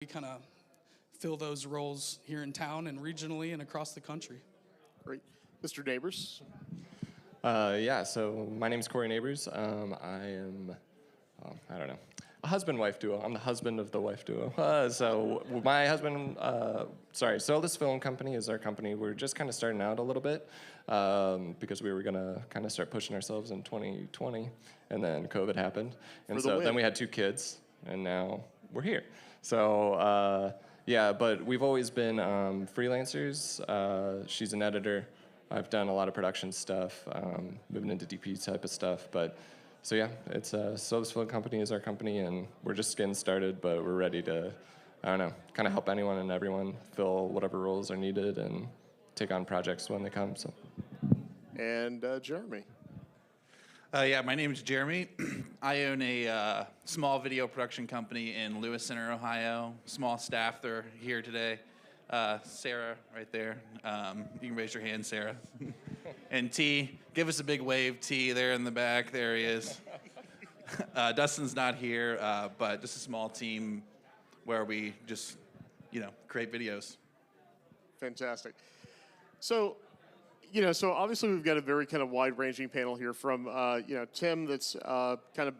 We kind of fill those roles here in town and regionally and across the country. Great. Mr. Neighbors? So my name's Corey Neighbors. I am, I don't know, a husband-wife duo. I'm the husband of the wife duo. So my husband, So this film company is our company. We're just kind of starting out a little bit because we were going to kind of start pushing ourselves in 2020, and then COVID happened. And so then we had 2 kids, and now we're here. So, but we've always been freelancers. She's an editor. I've done a lot of production stuff, moving into DP type of stuff. But so it's So this film company is our company, and we're just getting started. But we're ready to, kind of help anyone and everyone fill whatever roles are needed and take on projects when they come. So. And Jeremy? My name is Jeremy. I own a small video production company in Lewis Center, Ohio. Small staff. They're here today. Sarah, right there. You can raise your hand, Sarah. And T, give us a big wave. T, there in the back. There he is. Dustin's not here, but just a small team where we just, create videos. Fantastic. So obviously we've got a very kind of wide-ranging panel here from, Tim that's kind of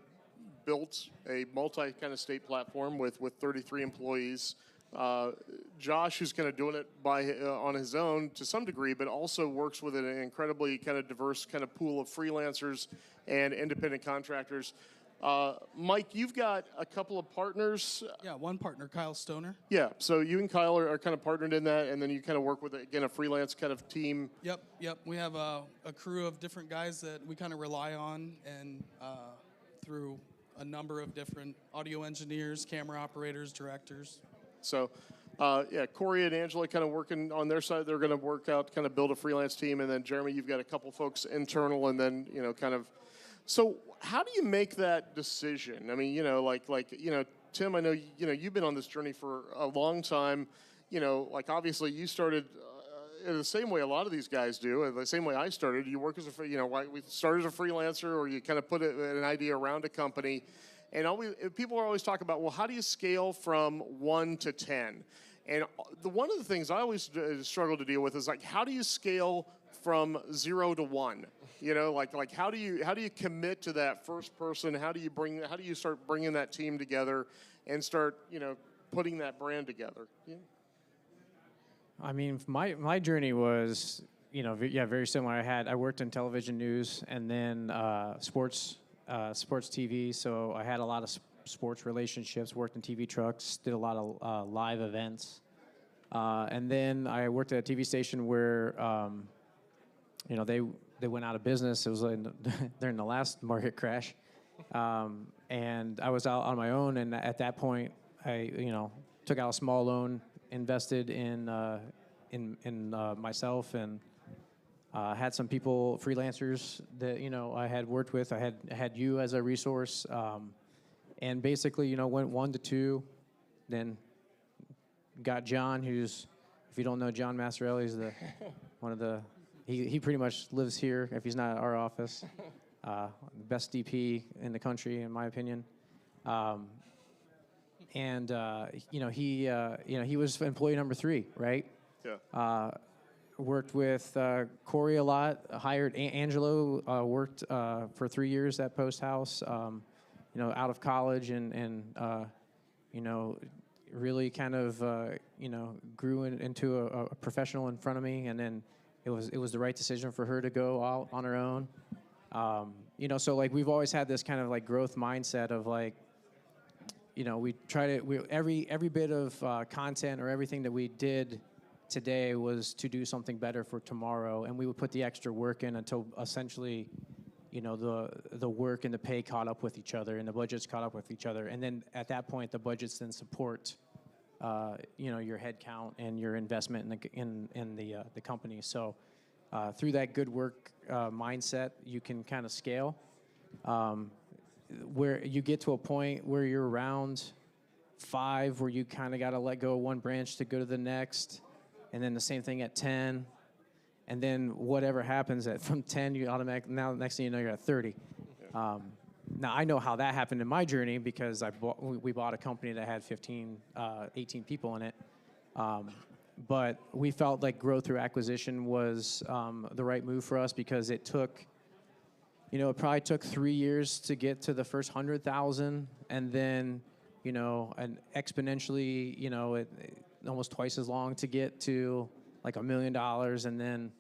built a multi kind of state platform with 33 employees. Josh, who's kind of doing it on his own to some degree, but also works with an incredibly kind of diverse kind of pool of freelancers and independent contractors. Mike, you've got a couple of partners. Yeah, one partner, Kyle Stoner. Yeah, so you and Kyle are kind of partnered in that, and then you kind of work with, again, a freelance kind of team. Yep. We have a crew of different guys that we kind of rely on, and through a number of different audio engineers, camera operators, directors. So, Corey and Angela kind of working on their side. They're going to work out, kind of build a freelance team, and then Jeremy, you've got a couple folks internal, and then kind of. So, how do you make that decision? I mean, Tim, I know you've been on this journey for a long time. Obviously you started in the same way a lot of these guys do, the same way I started. You work as we started as a freelancer, or you kind of put an idea around a company. And people are always talking about, well, how do you scale from 1 to 10? And one of the things I always struggle to deal with is how do you scale from 0 to 1? How do you commit to that first person? How do you start bringing that team together and start putting that brand together? Yeah. I mean, my journey was very similar. I worked in television news and then sports TV. So I had a lot of sports relationships. Worked in TV trucks. Did a lot of live events. And then I worked at a TV station where they went out of business. It was during the last market crash, and I was out on my own. And at that point, I took out a small loan, invested in myself, and had some people, freelancers that I had worked with. I had you as a resource, and basically went 1 to 2, then got John, who's, if you don't know John Massarelli, is he pretty much lives here if he's not at our office. The best DP in the country, in my opinion. He was employee number 3, right? Yeah. Worked with Corey a lot. Hired Angelo. Worked for 3 years at Post House. Out of college and really kind of grew into a professional in front of me, and then it was the right decision for her to go out on her own. So we've always had this kind of growth mindset of we try to every bit of content or everything that we did today was to do something better for tomorrow, and we would put the extra work in until essentially the work and the pay caught up with each other and the budgets caught up with each other, and then at that point the budgets then support your head count and your investment in the company. So through that good work mindset, you can kind of scale. Where you get to a point where you're around 5, where you kind of got to let go of one branch to go to the next, and then the same thing at 10, and then whatever happens from 10, you automatically, now next thing you know, you're at 30. Now, I know how that happened in my journey because we bought a company that had 18 people in it. But we felt like growth through acquisition was the right move for us because it took, it probably took 3 years to get to the first 100,000, and then, and exponentially, it almost twice as long to get to like $1 million, and then,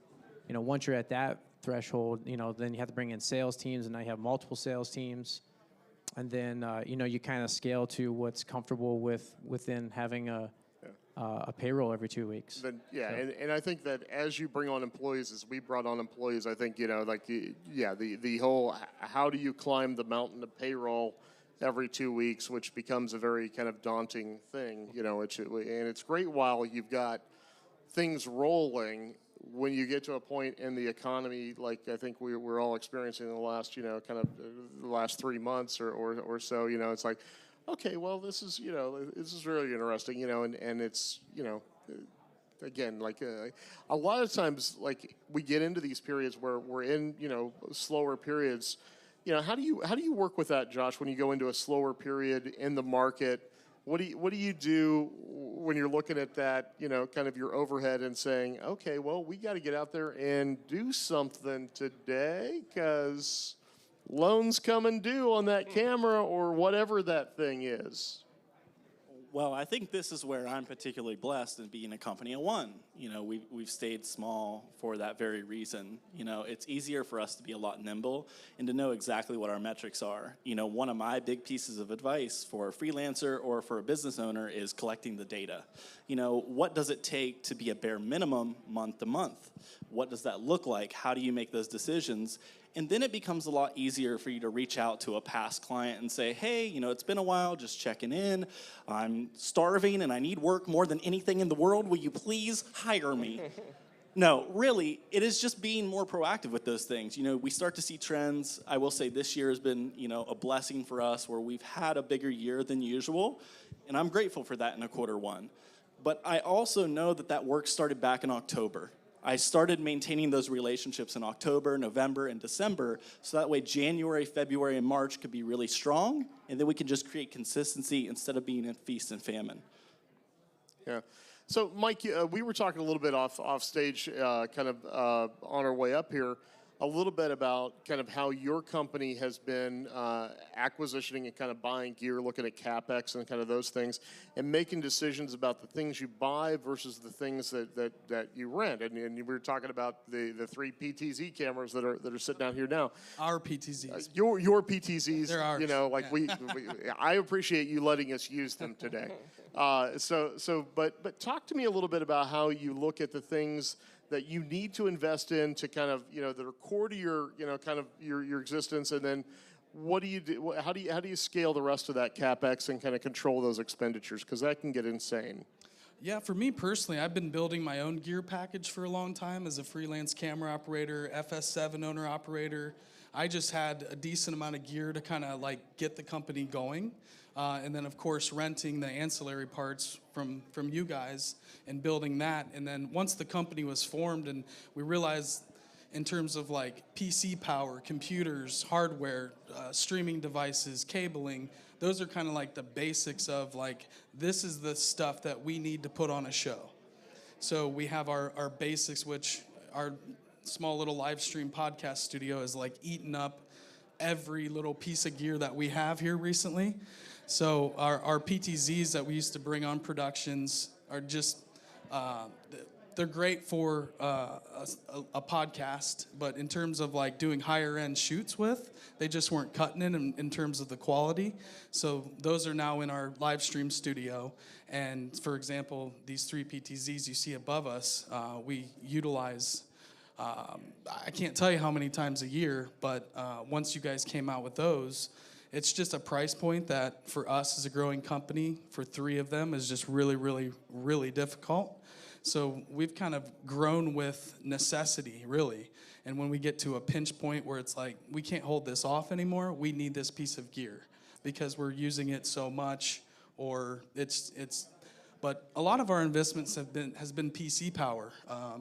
once you're at that threshold, then you have to bring in sales teams, and now you have multiple sales teams, and then you kind of scale to what's comfortable within having a payroll every 2 weeks. Then, yeah, so. And I think that as you bring on employees, as we brought on employees, I think, the whole how do you climb the mountain of payroll every 2 weeks, which becomes a very kind of daunting thing, and it's great while you've got things rolling. When you get to a point in the economy, like I think we're all experiencing in the last, kind of the last 3 months or so, it's like, okay, well, this is really interesting, and it's, again, like a lot of times, like we get into these periods where we're in, slower periods. How do you work with that, Josh, when you go into a slower period in the market? What do you do when you're looking at that, kind of your overhead and saying, okay, well, we got to get out there and do something today because loans coming due on that camera or whatever that thing is? Well, I think this is where I'm particularly blessed in being a company of one. We've stayed small for that very reason. It's easier for us to be a lot nimble and to know exactly what our metrics are. One of my big pieces of advice for a freelancer or for a business owner is collecting the data. What does it take to be a bare minimum month to month? What does that look like? How do you make those decisions? And then it becomes a lot easier for you to reach out to a past client and say, hey, it's been a while, just checking in. I'm starving and I need work more than anything in the world. Will you please hire me? No, really, it is just being more proactive with those things. We start to see trends. I will say this year has been, a blessing for us where we've had a bigger year than usual. And I'm grateful for that in a quarter one. But I also know that work started back in October. I started maintaining those relationships in October, November, and December, so that way January, February, and March could be really strong, and then we can just create consistency instead of being in feast and famine. Yeah. So, Mike, we were talking a little bit off stage, kind of on our way up here, a little bit about kind of how your company has been acquisitioning and kind of buying gear, looking at CapEx and kind of those things, and making decisions about the things you buy versus the things that you rent. And we were talking about the 3 PTZ cameras that are sitting out here now. Our PTZs. Your PTZs. They're ours. I appreciate you letting us use them today. But talk to me a little bit about how you look at the things that you need to invest in to kind of, that are core to your, kind of your existence, and then what do you do? How do you scale the rest of that CapEx and kind of control those expenditures? Because that can get insane. Yeah, for me personally, I've been building my own gear package for a long time as a freelance camera operator, FS7 owner operator. I just had a decent amount of gear to kind of like get the company going. And then, of course, renting the ancillary parts from you guys and building that. And then once the company was formed and we realized in terms of like PC power, computers, hardware, streaming devices, cabling, those are kind of like the basics of like, this is the stuff that we need to put on a show. So we have our basics, which our small little live stream podcast studio is like eaten up every little piece of gear that we have here recently. So our PTZs that we used to bring on productions are just, they're great for a podcast, but in terms of like doing higher end shoots with, they just weren't cutting it in terms of the quality. So those are now in our live stream studio. And for example, these 3 PTZs you see above us, we utilize, I can't tell you how many times a year, but once you guys came out with those, it's just a price point that for us as a growing company, for 3 of them is just really, really, really difficult. So we've kind of grown with necessity, really. And when we get to a pinch point where it's like, we can't hold this off anymore, we need this piece of gear because we're using it so much, or but a lot of our investments has been PC power,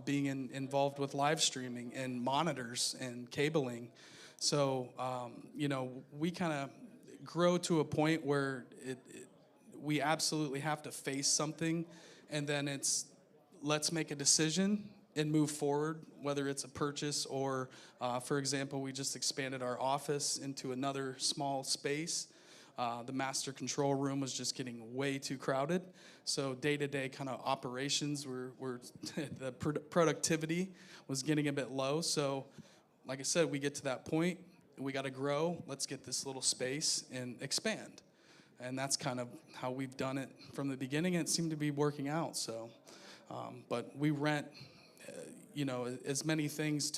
being involved with live streaming and monitors and cabling. So, we kind of grow to a point where we absolutely have to face something, and then it's let's make a decision and move forward, whether it's a purchase or, for example, we just expanded our office into another small space. The master control room was just getting way too crowded. So day-to-day kind of operations were the productivity was getting a bit low. So like I said, we get to that point, we got to grow. Let's get this little space and expand. And that's kind of how we've done it from the beginning, and it seemed to be working out. So, but we rent, as many things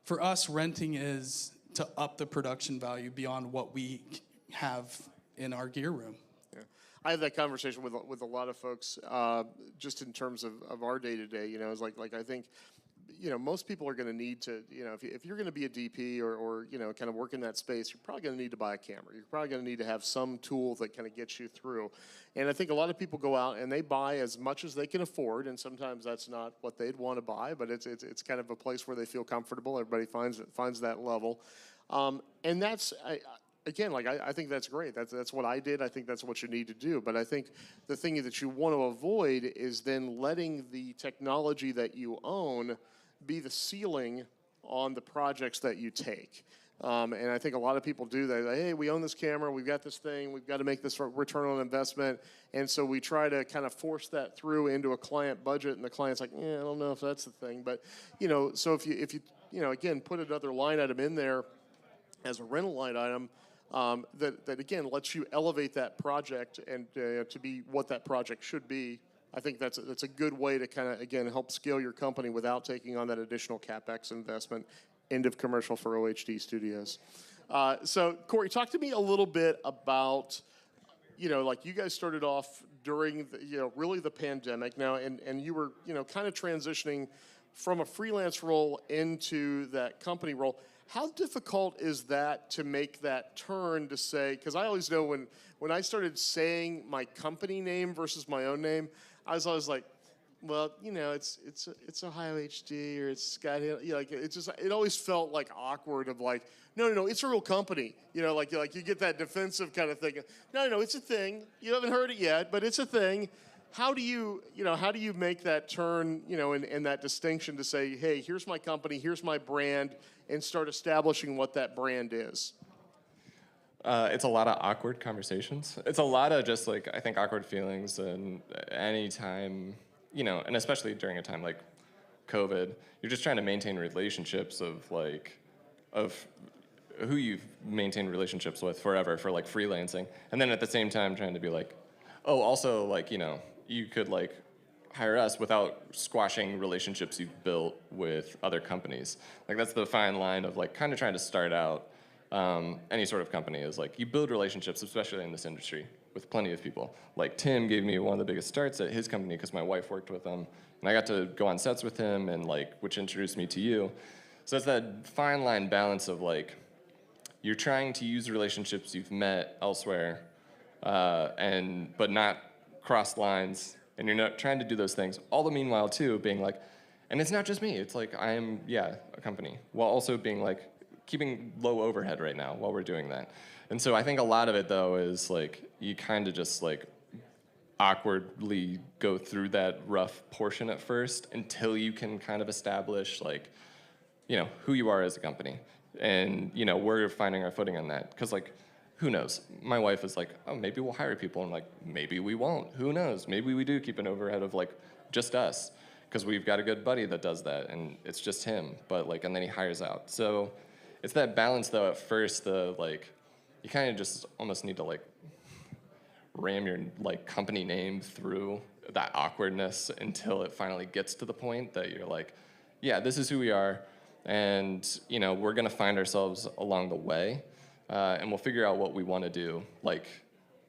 for us, renting is to up the production value beyond what we have in our gear room. Yeah. I have that conversation with a lot of folks, just in terms of our day to day. It's like I think, most people are going to need to, if you're going to be a DP or kind of work in that space, you're probably going to need to buy a camera. You're probably going to need to have some tool that kind of gets you through. And I think a lot of people go out and they buy as much as they can afford, and sometimes that's not what they'd want to buy, but it's kind of a place where they feel comfortable. Everybody finds that level, and that's. Again, I think that's great. That's what I did. I think that's what you need to do. But I think the thing that you want to avoid is then letting the technology that you own be the ceiling on the projects that you take. And I think a lot of people do that. Like, hey, we own this camera. We've got this thing. We've got to make this return on investment. And so we try to kind of force that through into a client budget. And the client's like, I don't know if that's the thing. But, so if you again, put another line item in there as a rental line item, that again lets you elevate that project and to be what that project should be. I think that's a good way to kind of again help scale your company without taking on that additional capex investment. End of commercial for OHD Studios. So Corey, talk to me a little bit about like you guys started off during the, really the pandemic now, and you were kind of transitioning from a freelance role into that company role. How difficult is that to make that turn to say, because I always know when I started saying my company name versus my own name, I was always like, well, it's Ohio HD or it's Scott Hill. It always felt like awkward of like, no, it's a real company. Like you get that defensive kind of thing. No, it's a thing. You haven't heard it yet, but it's a thing. How do you make that turn, and that distinction to say, hey, here's my company, here's my brand, and start establishing what that brand is? It's a lot of awkward conversations. It's a lot of just I think awkward feelings, and any time, and especially during a time like COVID, you're just trying to maintain relationships of who you've maintained relationships with forever for freelancing, and then at the same time trying to be oh, also you could hire us without squashing relationships you've built with other companies. That's the fine line of kind of trying to start out any sort of company is you build relationships, especially in this industry, with plenty of people. Tim gave me one of the biggest starts at his company because my wife worked with him, and I got to go on sets with him, and which introduced me to you. So it's that fine line balance of you're trying to use relationships you've met elsewhere, but not cross lines, and you're not trying to do those things. All the meanwhile too being and it's not just me. It's I am a company, while also being keeping low overhead right now while we're doing that. And so I think a lot of it though is you kind of just awkwardly go through that rough portion at first until you can kind of establish who you are as a company, and we're finding our footing on that because who knows? My wife is oh, maybe we'll hire people. And maybe we won't. Who knows? Maybe we do keep an overhead of just us because we've got a good buddy that does that, and it's just him. But and then he hires out. So it's that balance though. At first, you kind of just almost need to ram your company name through that awkwardness until it finally gets to the point that you're yeah, this is who we are, and we're gonna find ourselves along the way. And we'll figure out what we want to do,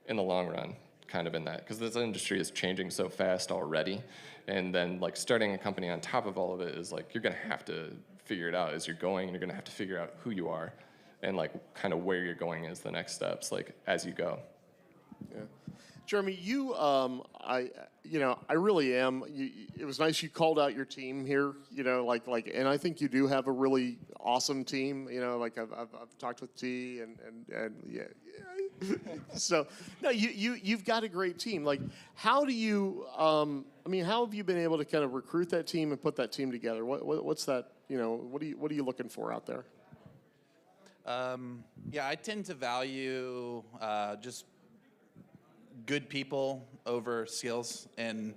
in the long run, kind of in that. Because this industry is changing so fast already. And then, starting a company on top of all of it is, you're going to have to figure it out as you're going. And you're going to have to figure out who you are and, kind of where you're going is the next steps, as you go. Yeah. Jeremy, I really am. It was nice you called out your team here. And I think you do have a really awesome team. I've talked with T and yeah. So no, you've got a great team. Like, how do you? How have you been able to kind of recruit that team and put that team together? What's that? What are you looking for out there? I tend to value just good people over skills. And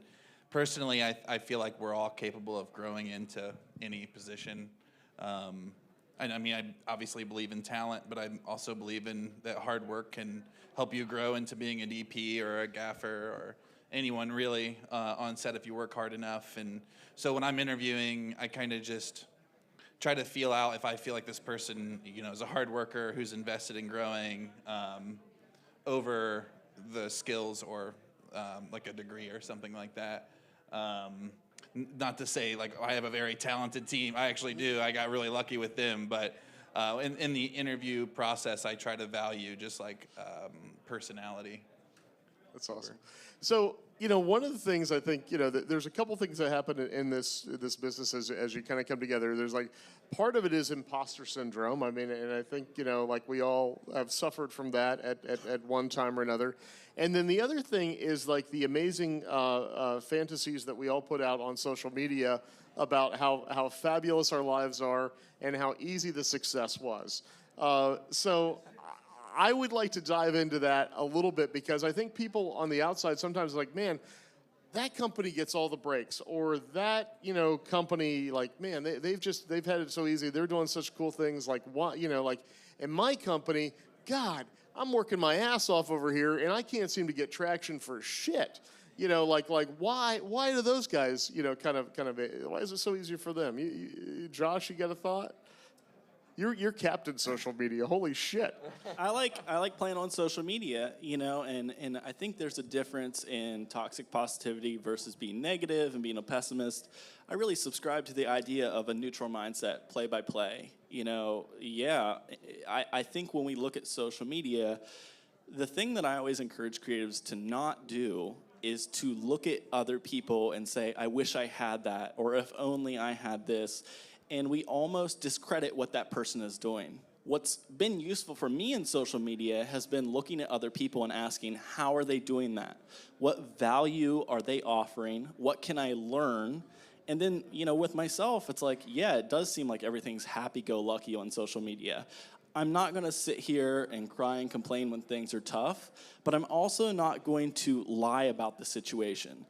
personally, I feel like we're all capable of growing into any position. I obviously believe in talent, but I also believe in that hard work can help you grow into being a DP or a gaffer or anyone really on set if you work hard enough. And so when I'm interviewing, I kind of just try to feel out if I feel like this person, is a hard worker who's invested in growing over the skills or like a degree or something like that. Not to say like I have a very talented team. I actually do. I got really lucky with them. But in the interview process, I try to value just like personality. That's awesome. So, one of the things I think, there's a couple things that happen in this business as you kind of come together. There's like, part of it is imposter syndrome. And I think, like we all have suffered from that at one time or another. And then the other thing is like the amazing fantasies that we all put out on social media about how fabulous our lives are and how easy the success was. So I would like to dive into that a little bit because I think people on the outside sometimes are like, man, that company gets all the breaks, or that company, like, man, they've had it so easy. They're doing such cool things. Like, what, like in my company, God, I'm working my ass off over here, and I can't seem to get traction for shit. Why do those guys, kind of, why is it so easy for them? Josh, you got a thought? You're Captain Social Media. Holy shit. I like playing on social media, and I think there's a difference in toxic positivity versus being negative and being a pessimist. I really subscribe to the idea of a neutral mindset, play by play. I think when we look at social media, the thing that I always encourage creatives to not do is to look at other people and say, I wish I had that, or if only I had this. And we almost discredit what that person is doing. What's been useful for me in social media has been looking at other people and asking, how are they doing that? What value are they offering? What can I learn? And then, with myself, it's like, yeah, it does seem like everything's happy-go-lucky on social media. I'm not going to sit here and cry and complain when things are tough, but I'm also not going to lie about the situation.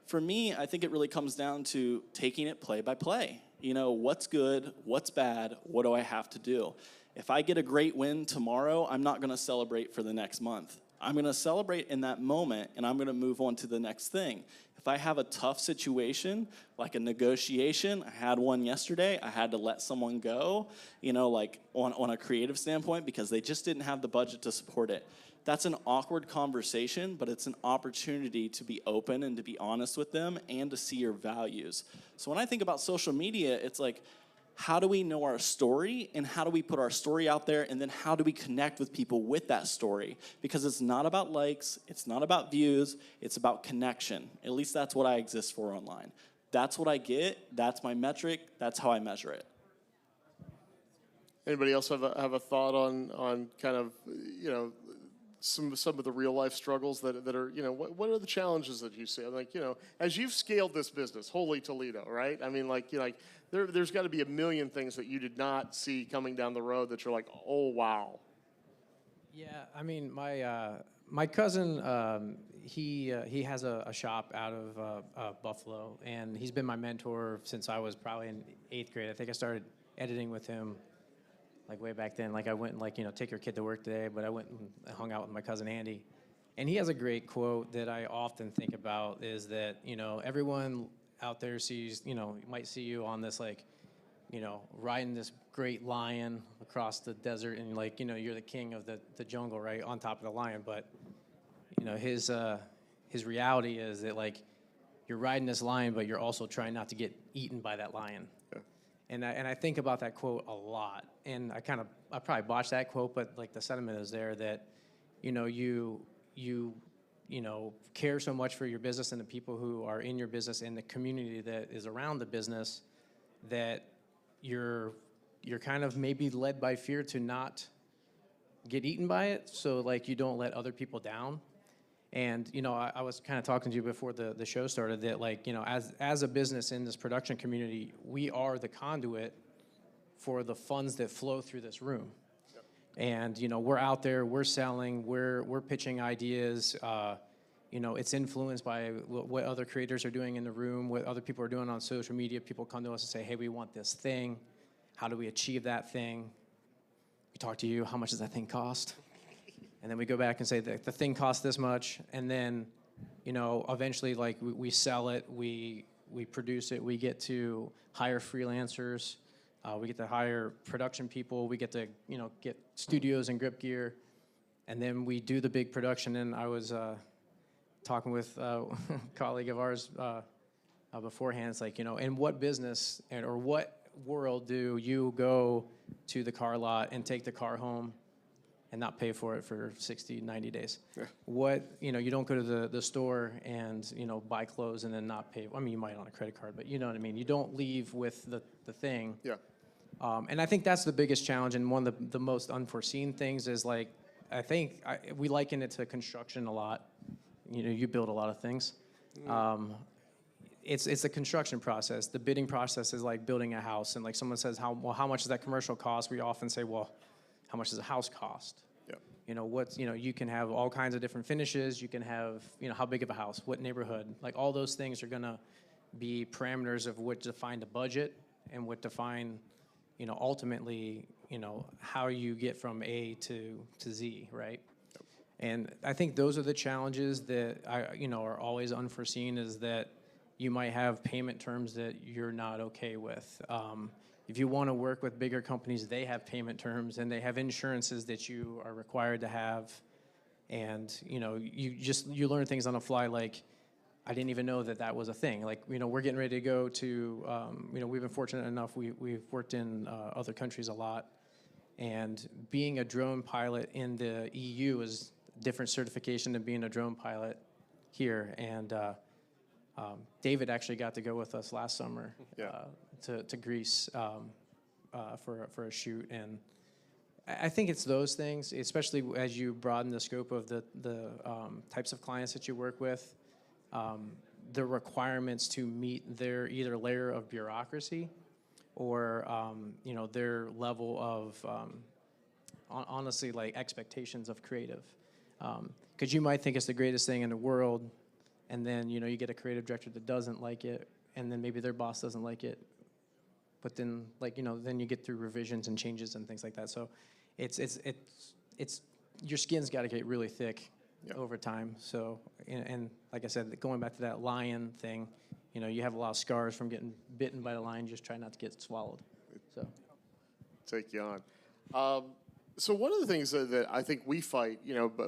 For me, I think it really comes down to taking it play by play. What's good, what's bad, what do I have to do? If I get a great win tomorrow, I'm not going to celebrate for the next month. I'm going to celebrate in that moment, and I'm going to move on to the next thing. If I have a tough situation, like a negotiation, I had one yesterday, I had to let someone go, like on a creative standpoint because they just didn't have the budget to support it. That's an awkward conversation, but it's an opportunity to be open and to be honest with them and to see your values. So when I think about social media, it's like, how do we know our story and how do we put our story out there, and then how do we connect with people with that story? Because it's not about likes, it's not about views, it's about connection. At least that's what I exist for online. That's what I get, that's my metric, that's how I measure it. Anybody else have a thought on kind of, some of the real life struggles that are, what are the challenges that you see? Like, as you've scaled this business, holy Toledo, right? There's got to be a million things that you did not see coming down the road that you're like, oh, wow. Yeah, my cousin, he has a shop out of Buffalo, and he's been my mentor since I was probably in 8th grade. I think I started editing with him like way back then. Like I went and take your kid to work today, but I went and hung out with my cousin Andy. And he has a great quote that I often think about is that, everyone out there sees, might see you on this riding this great lion across the desert and you're the king of the jungle, right, on top of the lion. But, his reality is that you're riding this lion, but you're also trying not to get eaten by that lion. Yeah. And I think about that quote a lot. And I probably botched that quote, but the sentiment is there that, you care so much for your business and the people who are in your business and the community that is around the business, that you're kind of maybe led by fear to not get eaten by it, so like you don't let other people down. And I was kind of talking to you before the show started that, like, as a business in this production community, we are the conduit for the funds that flow through this room. Yep. And we're out there, we're selling, we're pitching ideas. It's influenced by what other creators are doing in the room, what other people are doing on social media. People come to us and say, hey, we want this thing. How do we achieve that thing? We talk to you, how much does that thing cost? And then we go back and say that the thing costs this much, and then, eventually, like, we sell it, we produce it, we get to hire freelancers, we get to hire production people, we get to, get studios and grip gear, and then we do the big production. And I was talking with a colleague of ours beforehand. It's like, in what business or what world do you go to the car lot and take the car home and not pay for it for 60, 90 days? Yeah. You don't go to the store and, buy clothes and then not pay. I mean, you might on a credit card, but you know what I mean? You don't leave with the thing. Yeah. And I think that's the biggest challenge, and one of the most unforeseen things is, like, we liken it to construction a lot. You build a lot of things. It's the construction process. The bidding process is like building a house, and like someone says, how much does that commercial cost? We often say, well, how much does a house cost? Yeah. You can have all kinds of different finishes. You can have, how big of a house, what neighborhood, like all those things are gonna be parameters of what define the budget and what define, ultimately, how you get from A to Z, right? Yep. And I think those are the challenges that are always unforeseen, is that you might have payment terms that you're not okay with. If you want to work with bigger companies, they have payment terms and they have insurances that you are required to have. And, you learn things on the fly, like, I didn't even know that was a thing. Like, we're getting ready to go to, we've been fortunate enough, we've worked in other countries a lot. And being a drone pilot in the EU is a different certification than being a drone pilot here. And David actually got to go with us last summer. Yeah. To Greece for a shoot. And I think it's those things, especially as you broaden the scope of the types of clients that you work with, the requirements to meet their either layer of bureaucracy or their level of honestly, like, expectations of creative. Because you might think it's the greatest thing in the world, and then you get a creative director that doesn't like it, and then maybe their boss doesn't like it. But then, then you get through revisions and changes and things like that. So it's your skin's got to get really thick. Yep. Over time. So, and like I said, going back to that lion thing, you have a lot of scars from getting bitten by the lion. Just try not to get swallowed. So, take you on. So one of the things that I think we fight,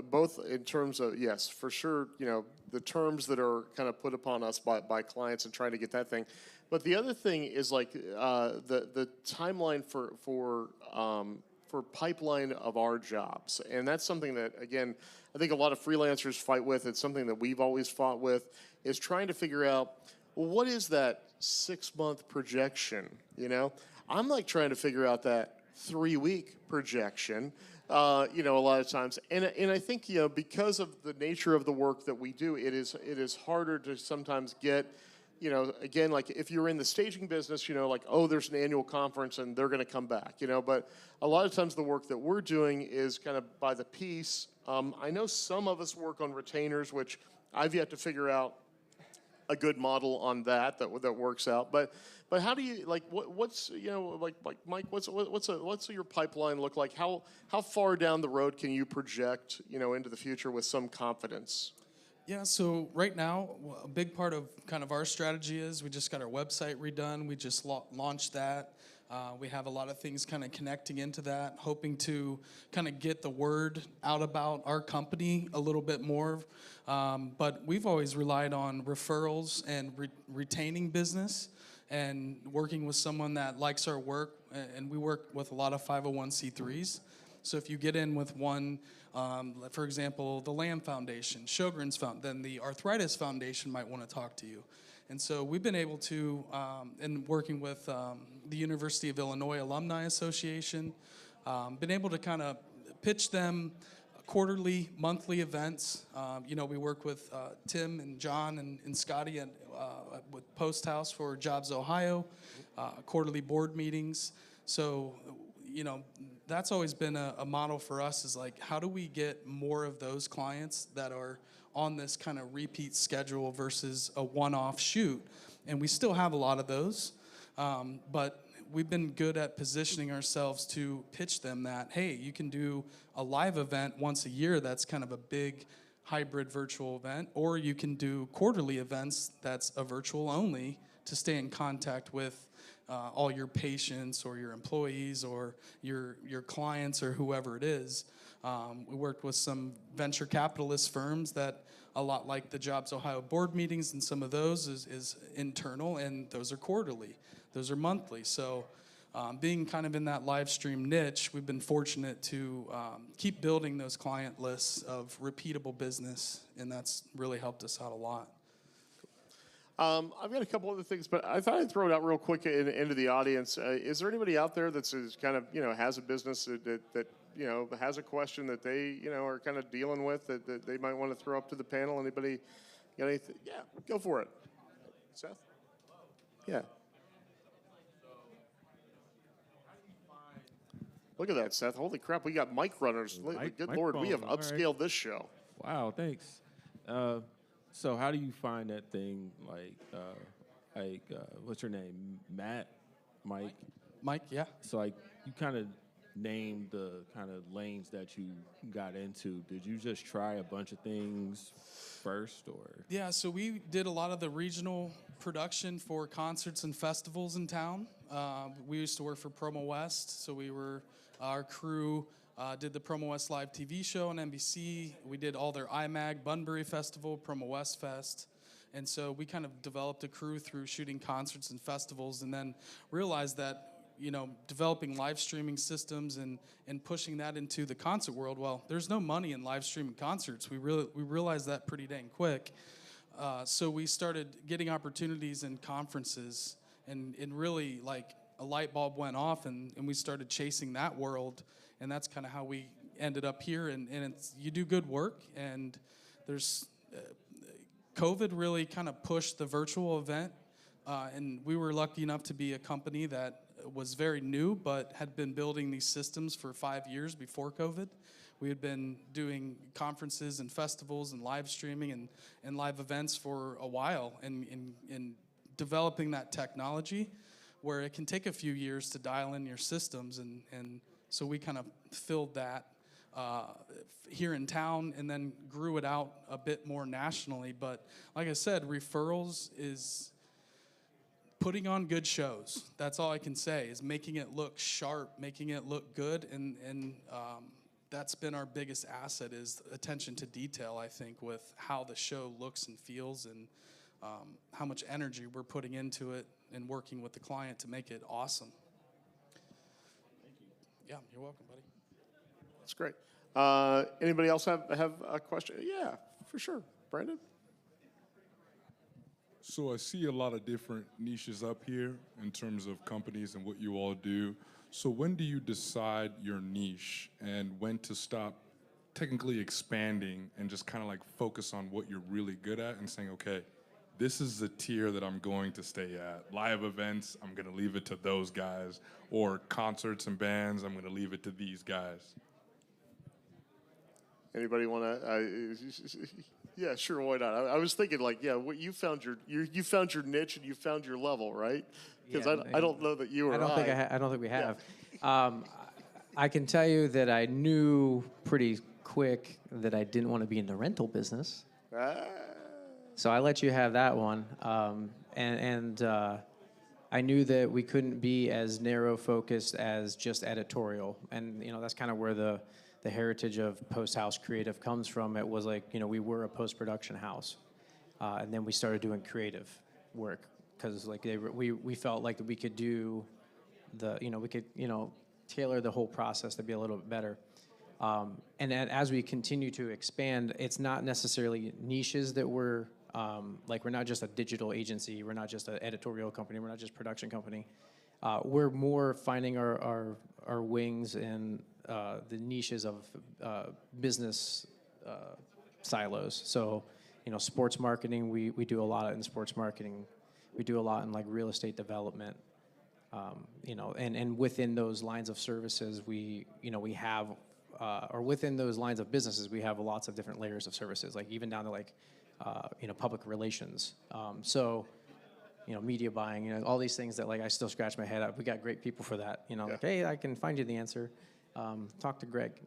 both in terms of, yes, for sure, the terms that are kind of put upon us by clients and trying to get that thing. But the other thing is, like, the timeline for pipeline of our jobs. And that's something that, again, I think a lot of freelancers fight with. It's something that we've always fought with, is trying to figure out, well, what is that 6-month projection, I'm like trying to figure out that 3-week projection, a lot of times. And I think, because of the nature of the work that we do, it is harder to sometimes get, again, like if you're in the staging business, like, oh, there's an annual conference and they're going to come back, but a lot of times the work that we're doing is kind of by the piece. I know some of us work on retainers, which I've yet to figure out a good model on that works out. But how do you, like, what's like Mike, what's your pipeline look like? How far down the road can you project, into the future with some confidence? Yeah, so right now, a big part of kind of our strategy is we just got our website redone. We just launched that. We have a lot of things kind of connecting into that, hoping to kind of get the word out about our company a little bit more. But we've always relied on referrals and retaining business and working with someone that likes our work. And we work with a lot of 501c3s. So if you get in with one, for example, the Lamb Foundation, Sjogren's Foundation, then the Arthritis Foundation might want to talk to you. And so we've been able to, in working with the University of Illinois Alumni Association, been able to kind of pitch them quarterly, monthly events. We work with Tim and John and Scotty with Post House for Jobs Ohio, quarterly board meetings. So, that's always been a model for us, is like, how do we get more of those clients that are on this kind of repeat schedule versus a one-off shoot? And we still have a lot of those, but we've been good at positioning ourselves to pitch them that, hey, you can do a live event once a year that's kind of a big hybrid virtual event, or you can do quarterly events that's a virtual only to stay in contact with all your patients or your employees or your clients or whoever it is. We worked with some venture capitalist firms that, a lot like the Jobs Ohio board meetings, and some of those is internal, and those are quarterly. Those are monthly. So being kind of in that live stream niche, we've been fortunate to keep building those client lists of repeatable business, and that's really helped us out a lot. I've got a couple other things, but I thought I'd throw it out real quick into the audience. Is there anybody out there that's kind of, has a business that has a question that they, are kind of dealing with that they might want to throw up to the panel? Anybody got anything? Yeah, go for it. Seth? Yeah. Look at that, Seth. Holy crap, we got mic runners. Good Lord, we have upscaled this show. Wow, thanks. So how do you find that thing, what's your name? Matt? Mike? Mike, yeah. So, you kind of named the kind of lanes that you got into. Did you just try a bunch of things first, or? Yeah, so we did a lot of the regional production for concerts and festivals in town. We used to work for Promo West, so our crew did the Promo West live TV show on NBC. We did all their IMAG, Bunbury Festival, Promo West Fest. And so we kind of developed a crew through shooting concerts and festivals, and then realized that, developing live streaming systems and pushing that into the concert world, well, there's no money in live streaming concerts. We realized that pretty dang quick. So we started getting opportunities in conferences, and really, like, a light bulb went off, and we started chasing that world. And that's kind of how we ended up here. And you do good work, and there's COVID really kind of pushed the virtual event. And we were lucky enough to be a company that was very new, but had been building these systems for 5 years before COVID. We had been doing conferences and festivals and live streaming and live events for a while, and developing that technology where it can take a few years to dial in your systems. And so we kind of filled that here in town, and then grew it out a bit more nationally. But like I said, referrals is putting on good shows. That's all I can say, is making it look sharp, making it look good. And that's been our biggest asset, is attention to detail, I think, with how the show looks and feels, and how much energy we're putting into it and working with the client to make it awesome. Yeah, you're welcome, buddy. That's great. Anybody else have a question? Yeah, for sure. Brandon? So I see a lot of different niches up here in terms of companies and what you all do. So when do you decide your niche, and when to stop technically expanding and just kind of like focus on what you're really good at and saying, okay, this is the tier that I'm going to stay at. Live events, I'm going to leave it to those guys. Or concerts and bands, I'm going to leave it to these guys. Anybody want to? Yeah, sure. Why not? I was thinking, like, yeah, you found your niche and you found your level, right? Because I don't know that you or I don't think we have. I can tell you that I knew pretty quick that I didn't want to be in the rental business. So I let you have that one. I knew that we couldn't be as narrow focused as just editorial. And, that's kind of where the heritage of Post House Creative comes from. It was like, we were a post-production house. And then we started doing creative work, because like we felt like we could do we could tailor the whole process to be a little bit better. And then as we continue to expand, it's not necessarily niches that we're like, we're not just a digital agency, we're not just an editorial company, we're not just a production company. We're more finding our wings in the niches of business silos. So, sports marketing, we do a lot in sports marketing. We do a lot in like real estate development. And within those lines of services, we have, or within those lines of businesses, we have lots of different layers of services, like even down to like, public relations. Media buying, all these things that like I still scratch my head up. We got great people for that. Like, hey, I can find you the answer. Talk to Greg.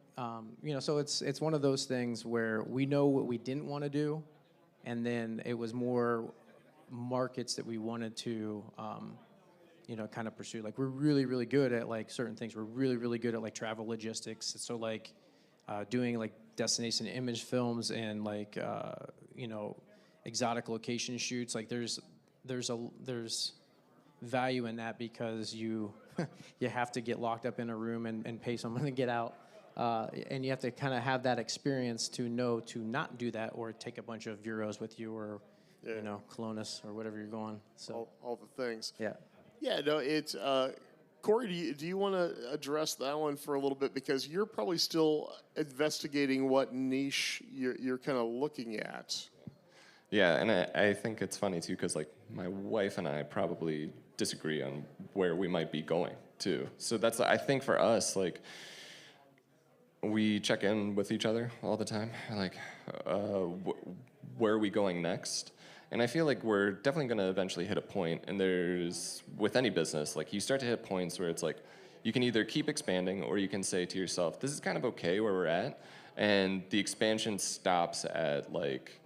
So it's one of those things where we know what we didn't want to do, and then it was more markets that we wanted to, kind of pursue. Like we're really, really good at like certain things. We're really, really good at like travel logistics. So like doing like destination image films and like exotic location shoots. Like there's value in that because you have to get locked up in a room and pay someone to get out. And you have to kind of have that experience to know to not do that or take a bunch of Euros with you or, Colonus or whatever you're going. So all the things. Yeah. Yeah, no, it's Corey, do you want to address that one for a little bit? Because you're probably still investigating what niche you're kind of looking at. Yeah, and I think it's funny, too, because, like, my wife and I probably disagree on where we might be going, too. So that's, I think, for us, like, we check in with each other all the time. Like, where are we going next? And I feel like we're definitely going to eventually hit a point, and there's, with any business, like, you start to hit points where it's like, you can either keep expanding, or you can say to yourself, this is kind of okay where we're at, and the expansion stops at, like,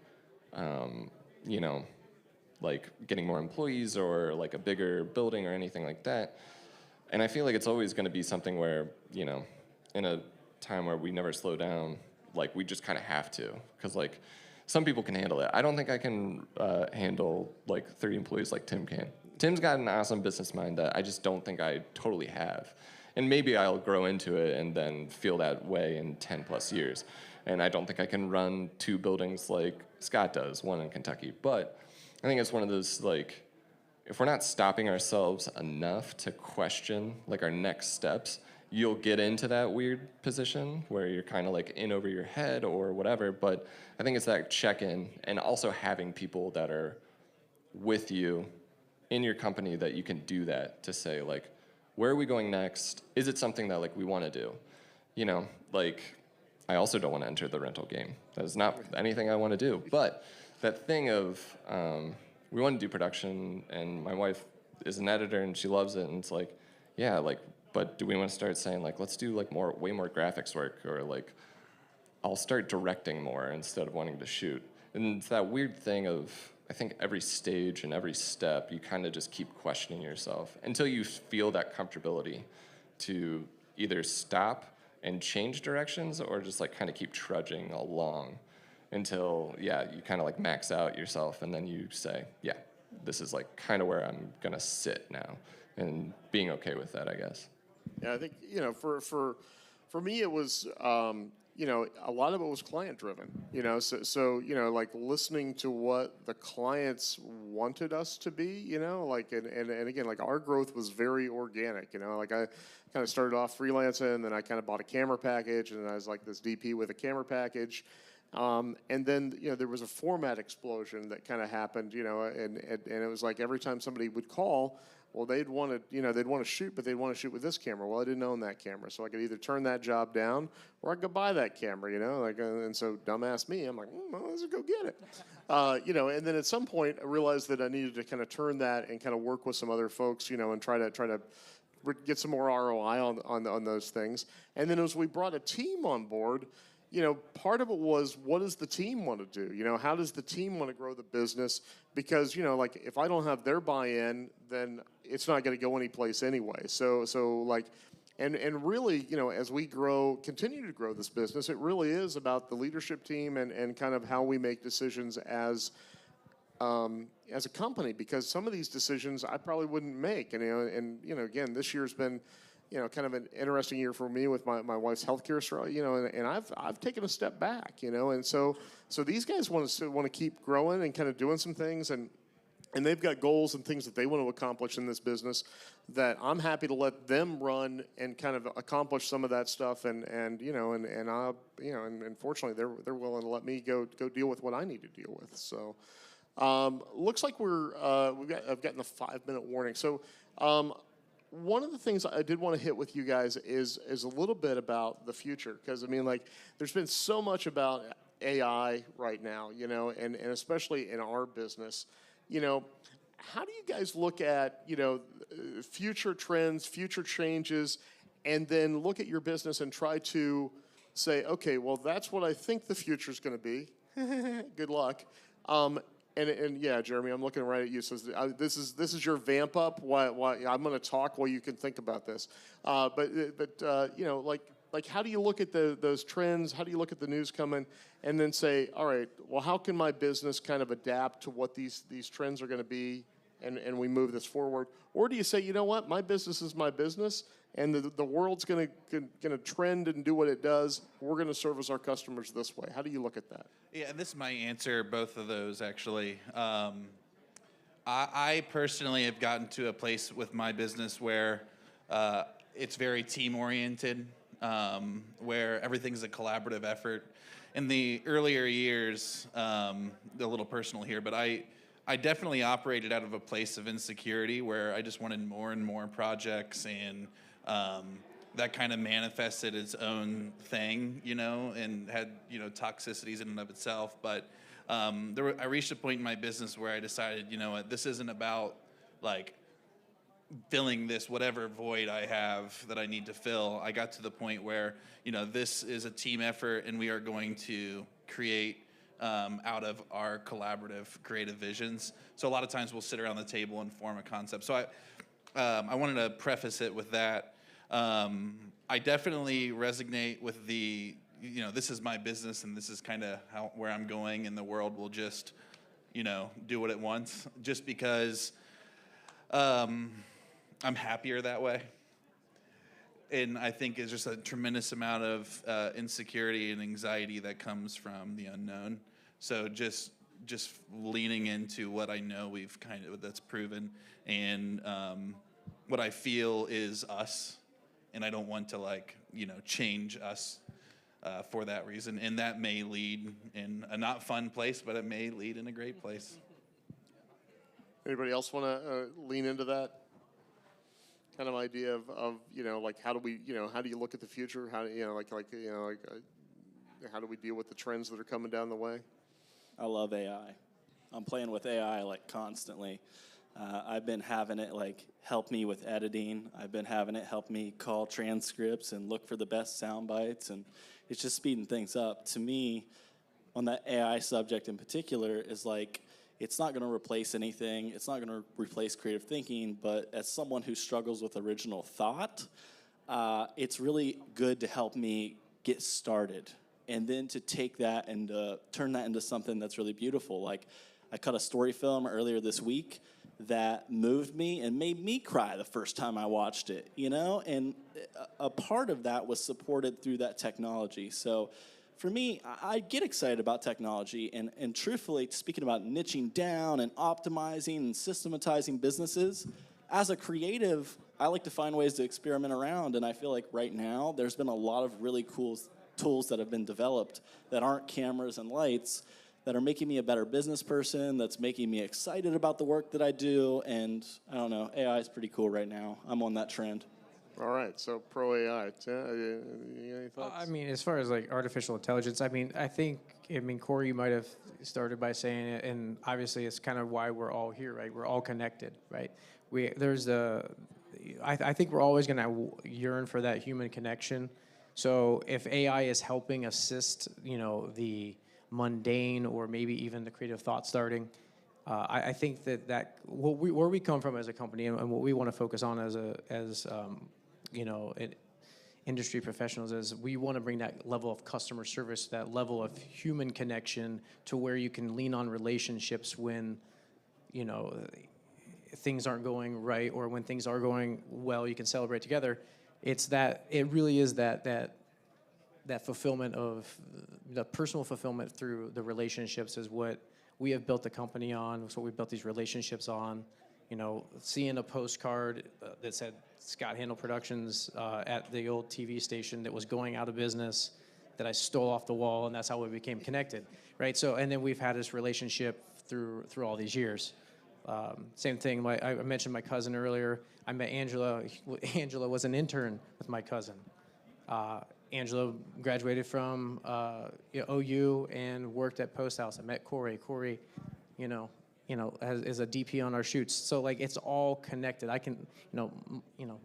like getting more employees or like a bigger building or anything like that. And I feel like it's always going to be something where, in a time where we never slow down, like we just kind of have to, because like some people can handle it. I don't think I can handle like 30 employees like Tim can. Tim's got an awesome business mind that I just don't think I totally have. And maybe I'll grow into it and then feel that way in 10 plus years. And I don't think I can run 2 buildings like Scott does, one in Kentucky. But I think it's one of those, like, if we're not stopping ourselves enough to question, like, our next steps, you'll get into that weird position where you're kind of, like, in over your head or whatever. But I think it's that check-in and also having people that are with you in your company that you can do that to say, like, where are we going next? Is it something that, like, we want to do? Like, I also don't want to enter the rental game. That is not anything I want to do. But that thing of we want to do production, and my wife is an editor, and she loves it, and it's like, yeah, like, but do we want to start saying, like, let's do, like, way more graphics work, or, like, I'll start directing more instead of wanting to shoot. And it's that weird thing of, I think every stage and every step, you kind of just keep questioning yourself until you feel that comfortability to either stop and change directions or just like kind of keep trudging along until, yeah, you kind of like max out yourself, and then you say, yeah, this is like kind of where I'm gonna sit now, and being okay with that, I guess. Yeah, I think, for me it was, a lot of it was client driven, so like listening to what the clients wanted us to be, like, and again, like our growth was very organic, like I kind of started off freelancing, and then I kind of bought a camera package, and I was like this DP with a camera package. And then, there was a format explosion that kind of happened, and it was like every time somebody would call, well, they'd want to shoot, but they'd want to shoot with this camera. Well, I didn't own that camera, so I could either turn that job down or I could buy that camera, and so dumbass me, I'm like, well, let's go get it. And then at some point I realized that I needed to kind of turn that and kind of work with some other folks, and try to get some more ROI on those things. And then as we brought a team on board, part of it was, what does the team want to do? How does the team want to grow the business? Because, like, if I don't have their buy-in, then it's not going to go anyplace anyway. So like, and really, as we continue to grow this business, it really is about the leadership team and kind of how we make decisions as a company, because some of these decisions I probably wouldn't make. And again, this year's been kind of an interesting year for me with my wife's healthcare story, and I've taken a step back, and so these guys want to keep growing and kind of doing some things, and they've got goals and things that they want to accomplish in this business that I'm happy to let them run and kind of accomplish some of that stuff, and fortunately they're willing to let me go deal with what I need to deal with. So looks like I've gotten a 5-minute warning. So one of the things I did want to hit with you guys is a little bit about the future, because there's been so much about AI right now, and especially in our business. How do you guys look at, future trends, future changes, and then look at your business and try to say, okay, well, that's what I think the future is going to be. Good luck. And yeah, Jeremy, I'm looking right at you. So this is your vamp up. Why I'm going to talk while you can think about this. But how do you look at those trends? How do you look at the news coming, and then say, all right, well, how can my business kind of adapt to what these trends are going to be, and we move this forward? Or do you say, you know what, my business is my business, and the world's going to trend and do what it does. We're going to service our customers this way. How do you look at that? Yeah, and this is my answer, both of those, actually. I personally have gotten to a place with my business where it's very team-oriented, where everything's a collaborative effort. In the earlier years, a little personal here, but I definitely operated out of a place of insecurity where I just wanted more and more projects, and that kind of manifested its own thing, and had, toxicities in and of itself. But I reached a point in my business where I decided, what, this isn't about filling this whatever void I have that I need to fill. I got to the point where, this is a team effort, and we are going to create out of our collaborative creative visions. So a lot of times we'll sit around the table and form a concept. So I wanted to preface it with that. I definitely resonate with the, this is my business, and this is kind of where I'm going, and the world will just, do what it wants, just because I'm happier that way. And I think it's just a tremendous amount of insecurity and anxiety that comes from the unknown. So just leaning into what I know that's proven, and what I feel is us, and I don't want to change us for that reason. And that may lead in a not fun place, but it may lead in a great place. Anybody else want to lean into that kind of idea of how do we, how do you look at the future? How do how do we deal with the trends that are coming down the way? I love AI. I'm playing with AI constantly. I've been having it help me with editing. I've been having it help me call transcripts and look for the best sound bites, and it's just speeding things up. To me, on that AI subject in particular, is it's not going to replace anything. It's not going to replace creative thinking, but as someone who struggles with original thought, it's really good to help me get started, and then to take that and turn that into something that's really beautiful. I cut a story film earlier this week that moved me and made me cry the first time I watched it, and a part of that was supported through that technology. So for me, I get excited about technology, and truthfully, speaking about niching down and optimizing and systematizing businesses, as a creative, I like to find ways to experiment around, and I feel like right now there's been a lot of really cool tools that have been developed that aren't cameras and lights, that are making me a better business person, that's making me excited about the work that I do, and I don't know, AI is pretty cool right now. I'm on that trend. All right, so pro AI. Any thoughts? I mean, as far as artificial intelligence, Corey, you might have started by saying it, and obviously it's kind of why we're all here, right? We're all connected, right? I think we're always going to yearn for that human connection. So if AI is helping assist, the mundane or maybe even the creative thought starting, I think that where we come from as a company and what we want to focus on as industry professionals is we want to bring that level of customer service, that level of human connection, to where you can lean on relationships when, things aren't going right, or when things are going well, you can celebrate together. it's that it really is that fulfillment of the personal fulfillment through the relationships is what we have built the company on. It's what we built these relationships on. You know, seeing a postcard that said Scott Handel Productions at the old TV station that was going out of business, that I stole off the wall, and that's how we became connected, right? So, and then we've had this relationship through all these years. Same thing. I mentioned my cousin earlier. I met Angela. Angela was an intern with my cousin. Angela graduated from OU and worked at Post House. I met Corey. Corey, is a DP on our shoots. So like it's all connected. I can,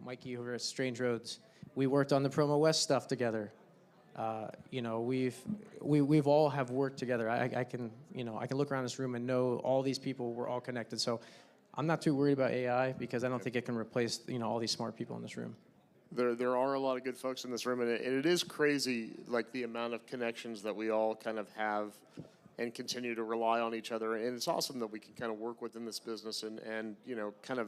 Mikey over at Strange Roads. We worked on the Promo West stuff together. We've all have worked together. I can look around this room and know all these people. We're all connected. So I'm not too worried about AI because I don't think it can replace all these smart people in this room. There are a lot of good folks in this room, and it is crazy, like the amount of connections that we all kind of have and continue to rely on each other. And it's awesome that we can kind of work within this business and kind of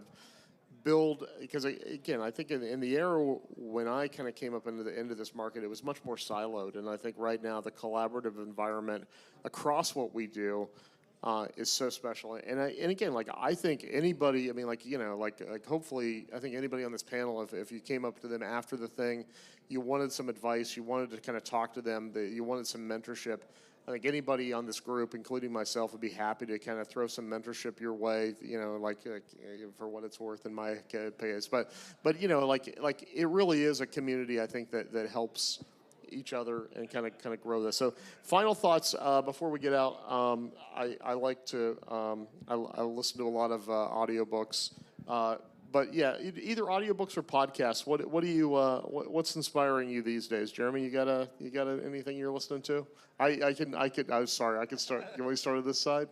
build, because again, I think in the era when I kind of came up into this market, it was much more siloed. And I think right now the collaborative environment across what we do is so special. And again, like I think anybody, I mean, hopefully, I think anybody on this panel, if you came up to them after the thing, you wanted some advice, you wanted to kind of talk to them, you wanted some mentorship. I think anybody on this group, including myself, would be happy to kind of throw some mentorship your way, for what it's worth in my case. But it really is a community, I think, that helps each other and kind of grow this. So final thoughts before we get out. I like to I listen to a lot of audiobooks. But yeah, either audiobooks or podcasts. What do you what's inspiring you these days, Jeremy? You got anything you're listening to? I'm sorry. I could start. You want me to start at this side?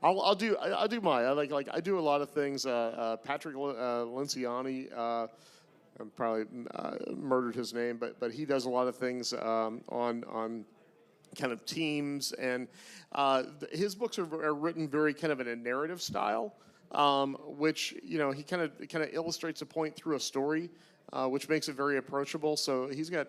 I'll do mine. I do a lot of things. Patrick Lenciani. I probably murdered his name, but he does a lot of things on kind of teams, and his books are written very kind of in a narrative style. Which he kind of illustrates a point through a story, which makes it very approachable. So he's got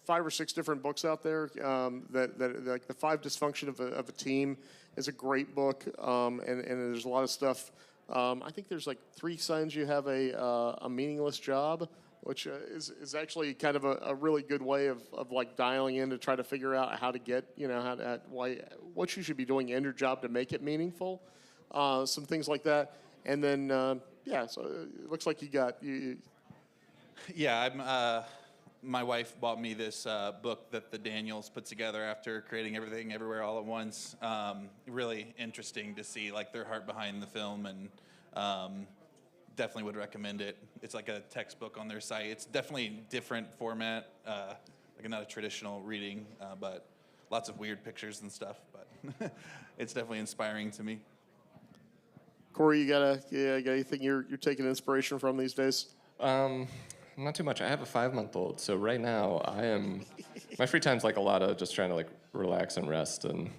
5 or 6 different books out there. That like The 5 Dysfunction of a Team is a great book, and there's a lot of stuff. I think there's like 3 signs you have a meaningless job, which is actually kind of a really good way of like dialing in to try to figure out how to get what you should be doing in your job to make it meaningful. Some things like that, and then so it looks like you. Yeah, my wife bought me this book that the Daniels put together after creating Everything Everywhere All at Once. Really interesting to see like their heart behind the film, and definitely would recommend it. It's like a textbook on their site. It's definitely different format, like not a traditional reading, but lots of weird pictures and stuff. But it's definitely inspiring to me. Corey, you got anything you're taking inspiration from these days? Not too much. I have a 5-month-old, so right now my free time's like a lot of just trying to like relax and rest and.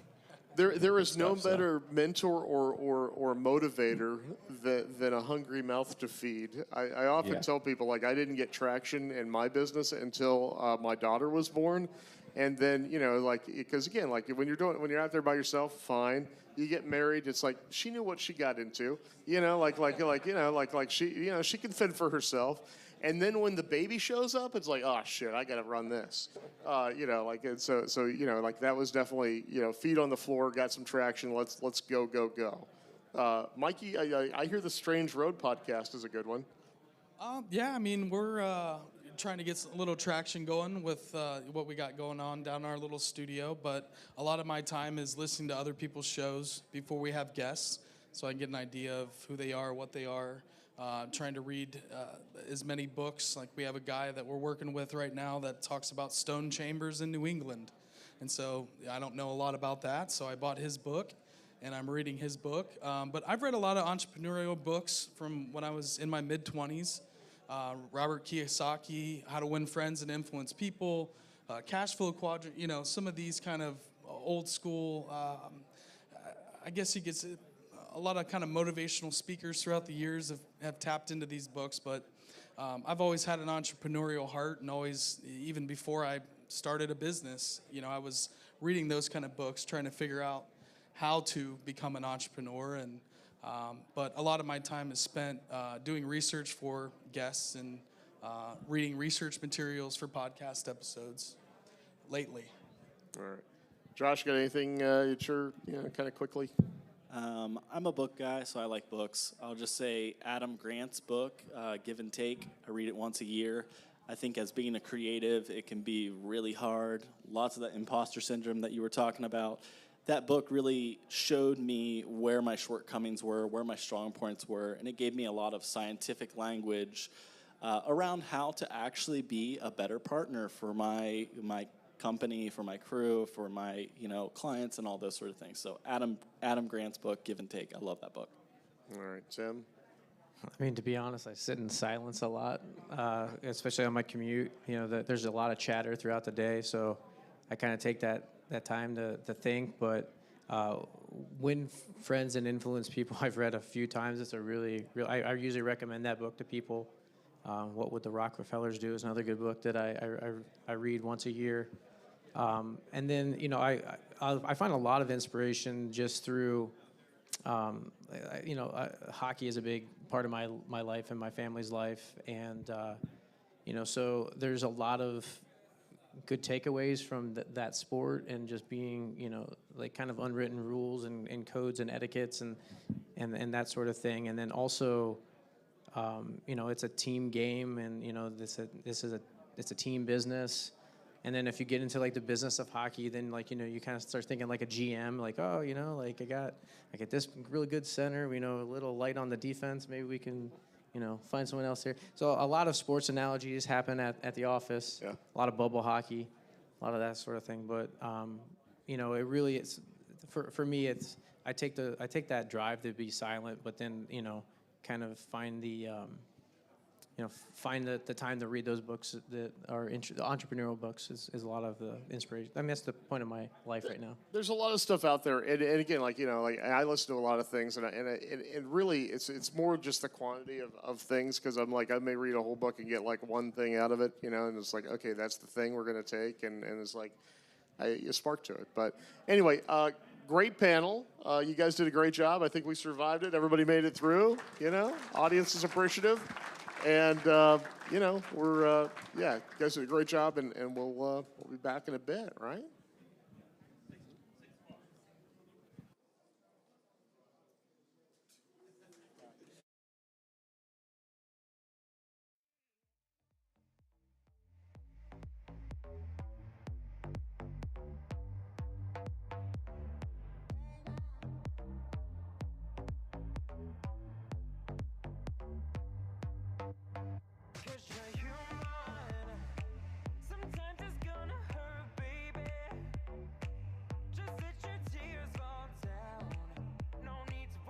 There is no better mentor or motivator than a hungry mouth to feed. I often tell people like I didn't get traction in my business until my daughter was born, and then because again when you're out there by yourself, fine. You get married, it's like she knew what she got into, she can fend for herself. And then when the baby shows up, it's like, oh shit, I gotta run this, and so that was definitely feet on the floor, got some traction. Let's go. Mikey, I hear the Strange Road podcast is a good one. Yeah, I mean we're trying to get a little traction going with what we got going on down in our little studio, but a lot of my time is listening to other people's shows before we have guests, so I can get an idea of who they are, what they are. Trying to read as many books. Like we have a guy that we're working with right now that talks about stone chambers in New England, and so I don't know a lot about that, so I bought his book and I'm reading his book. But I've read a lot of entrepreneurial books from when I was in my mid-20s. Robert Kiyosaki, How to Win Friends and Influence People, Cash Flow Quadrant, some of these kind of old school, I guess you could say a lot of kind of motivational speakers throughout the years have tapped into these books, but I've always had an entrepreneurial heart, and always, even before I started a business, I was reading those kind of books, trying to figure out how to become an entrepreneur. And but a lot of my time is spent doing research for guests and reading research materials for podcast episodes lately. All right. Josh, got anything you'd share, kind of quickly? I'm a book guy, so I like books. I'll just say Adam Grant's book, Give and Take. I read it once a year. I think as being a creative, it can be really hard. Lots of that imposter syndrome that you were talking about. That book really showed me where my shortcomings were, where my strong points were, and it gave me a lot of scientific language around how to actually be a better partner for my company, for my crew, for my clients, and all those sort of things. So Adam Grant's book, Give and Take. I love that book. All right, Tim. I mean, to be honest, I sit in silence a lot, especially on my commute. There's a lot of chatter throughout the day, so I kind of take that time to think. But Win Friends and Influence People, I've read a few times. It's a really I usually recommend that book to people. What Would the Rockefellers Do is another good book that I read once a year. And then, I find a lot of inspiration just through, hockey is a big part of my life and my family's life. And, so there's a lot of good takeaways from that sport, and just being, kind of unwritten rules and codes and etiquettes and that sort of thing. And then also, it's a team game, and, it's a team business. And then if you get into the business of hockey, then you kind of start thinking like a GM, I get this really good center, a little light on the defense. Maybe we can, find someone else here. So a lot of sports analogies happen at the office. Yeah. A lot of bubble hockey, a lot of that sort of thing. But it really is for me. I take that drive to be silent, but then kind of find the time to read those books that are the entrepreneurial books is a lot of the inspiration. I mean, that's the point of my life right now. There's a lot of stuff out there, and again, I listen to a lot of things, and really, it's more just the quantity of things, because I may read a whole book and get one thing out of it, and it's okay, that's the thing we're going to take, and it's you spark to it. But anyway, great panel. You guys did a great job. I think we survived it. Everybody made it through. Audience is appreciative. And, you guys did a great job, and we'll be back in a bit, right?